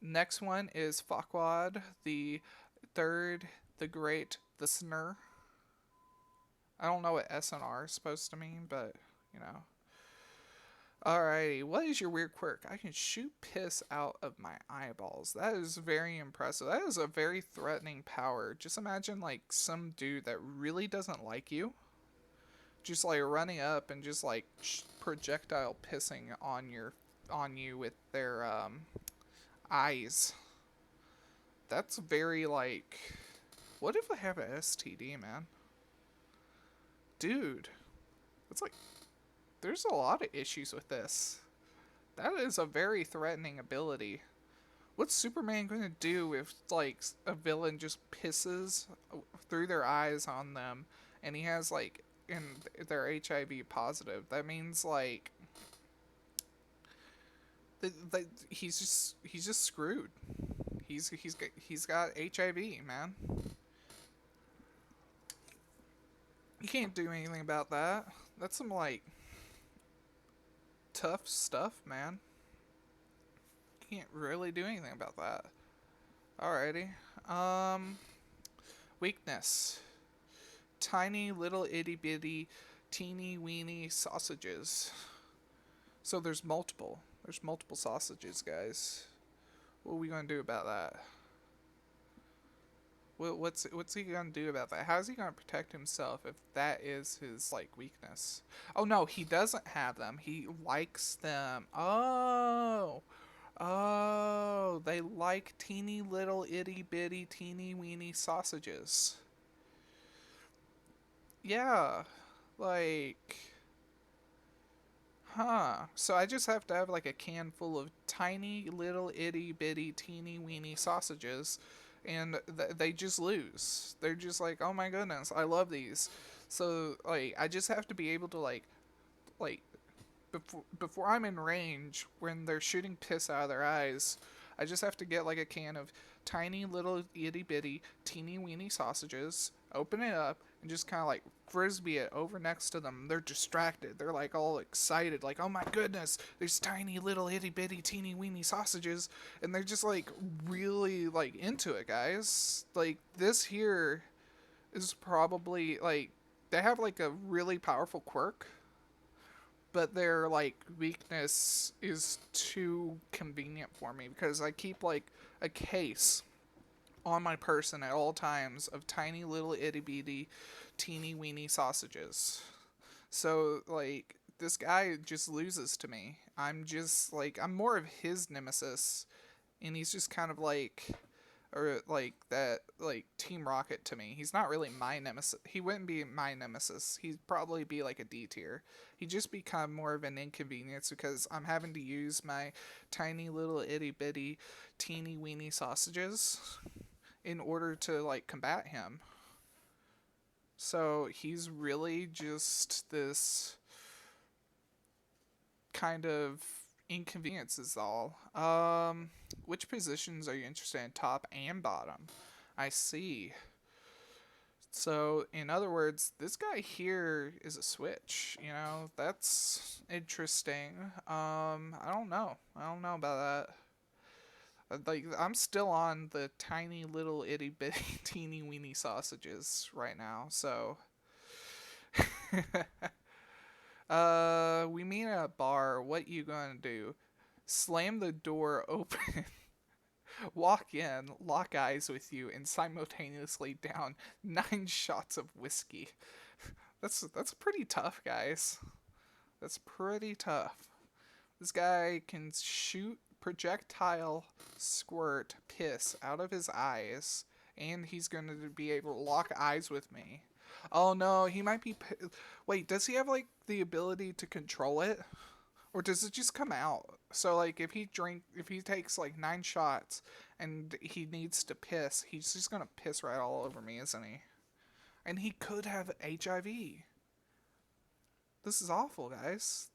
Next one is Farquaad the third, the Great, the Snur. I don't know what S and R is supposed to mean, but you know. Alrighty, what is your weird quirk? I can shoot piss out of my eyeballs. That is very impressive. That is a very threatening power. Just imagine like some dude that really doesn't like you, just like running up and just like projectile pissing on you with their eyes. That's very like. What if I have an STD, man? Dude, it's like there's a lot of issues with this. That is a very threatening ability. What's Superman going to do if like a villain just pisses through their eyes on them and he has like and they're HIV positive? That means like he's just screwed. He's got HIV, man. You can't do anything about that. That's some like tough stuff, man. You can't really do anything about that. Alrighty. Um, Weakness. Tiny little itty bitty teeny weeny sausages. So there's multiple. There's multiple sausages, guys. What are we gonna do about that? What's he gonna do about that? How's he gonna protect himself if that is his like weakness? Oh no, he doesn't have them. He likes them. Oh, they like teeny little itty bitty teeny weeny sausages. Yeah, like, huh. So I just have to have like a can full of tiny little itty bitty teeny weeny sausages, and they just lose. They're just like, oh my goodness, I love these. So like, I just have to be able to like before I'm in range when they're shooting piss out of their eyes. I just have to get like a can of tiny little itty bitty teeny weeny sausages, open it up, and just kind of like frisbee it over next to them. They're distracted. They're like all excited, like, oh my goodness, there's tiny little itty bitty teeny weeny sausages, and they're just like really like into it, guys. Like this here is probably like they have like a really powerful quirk, but their like weakness is too convenient for me because I keep like a case on my person at all times of tiny little itty bitty teeny weeny sausages. So like this guy just loses to me. I'm just like I'm more of his nemesis, and he's just kind of like or like that like Team Rocket to me. He's not really my nemesis. He wouldn't be my nemesis. He'd probably be like a D tier. He'd just become more of an inconvenience because I'm having to use my tiny little itty bitty teeny weeny sausages in order to like combat him. So he's really just this kind of inconvenience is all. Which positions are you interested in, top and bottom? I see. So, in other words, this guy here is a switch. You know, that's interesting. I don't know. I don't know about that. Like, I'm still on the tiny little itty bitty teeny weeny sausages right now. So, we meet at a bar. What you gonna do? Slam the door open, walk in, lock eyes with you, and simultaneously down 9 shots of whiskey. That's pretty tough, guys. That's pretty tough. This guy can shoot projectile squirt piss out of his eyes, and he's going to be able to lock eyes with me. Oh no, he might be. Wait, does he have like the ability to control it? Or does it just come out? So like if he takes like 9 shots and he needs to piss, he's just gonna piss right all over me, isn't he? And he could have HIV. This is awful, guys.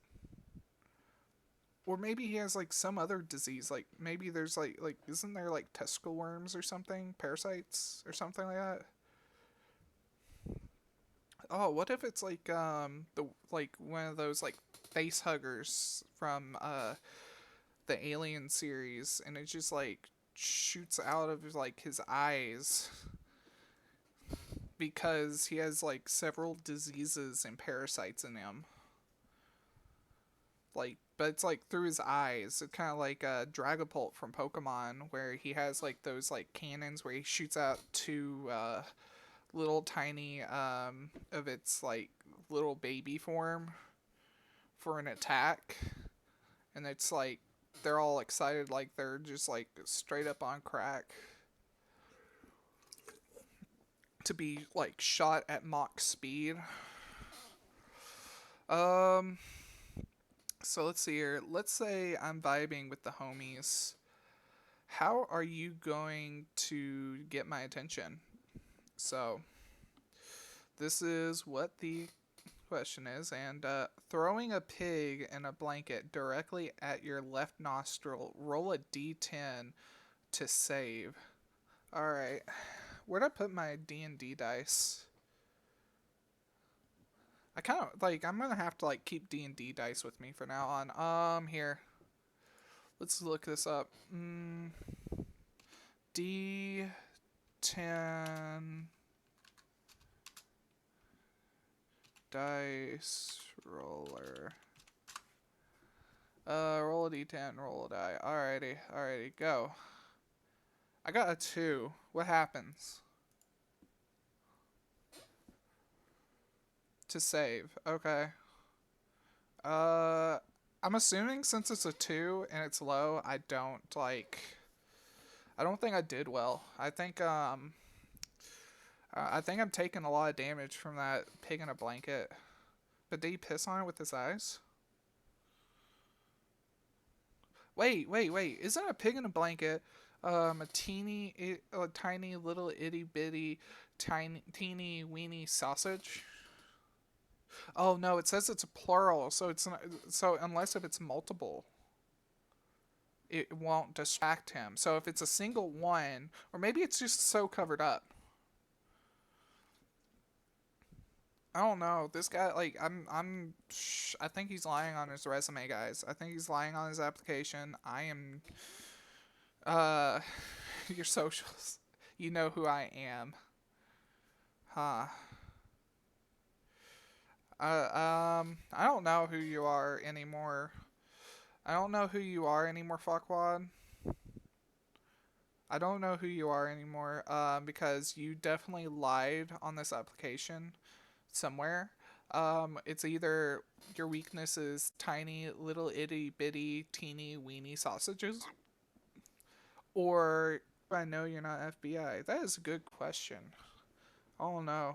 Or maybe he has like some other disease. Like maybe there's like isn't there like testicle worms or something, parasites or something like that? Oh, what if it's like the like one of those like face huggers from the Alien series, and it's just like shoots out of like his eyes because he has like several diseases and parasites in him. Like, but it's like through his eyes. It's kind of like Dragapult from Pokemon, where he has like those like cannons where he shoots out two little tiny of its like little baby form for an attack, and it's like they're all excited, like they're just like straight up on crack to be like shot at Mach speed. Um, so let's see here. Let's say I'm vibing with the homies. How are you going to get my attention? So, this is what the question is. And throwing a pig in a blanket directly at your left nostril, roll a d10 to save. Alright. Where'd I put my D&D dice? I kind of, like, I'm gonna have to, like, keep D&D dice with me for now on. Here. Let's look this up. D10 dice roller. Roll a d10, roll a die. Alrighty, go. I got a 2. What happens? To save. Okay. I'm assuming since it's a 2 and it's low, I don't think I did well. I think I'm taking a lot of damage from that pig in a blanket. But did he piss on it with his eyes? Wait. Isn't a pig in a blanket a tiny little itty bitty teeny weeny sausage? Oh no, it says it's a plural, so it's not, so unless if it's multiple, it won't distract him. So if it's a single one, or maybe it's just so covered up. I don't know. This guy, like, I think he's lying on his resume, guys. I think he's lying on his application. I am, uh, your socials. You know who I am. Huh. I don't know who you are anymore. I don't know who you are anymore, Fuckwad. I don't know who you are anymore, because you definitely lied on this application somewhere. It's either your weakness is tiny, little, itty, bitty, teeny, weeny sausages, or I know you're not FBI. That is a good question. Oh no.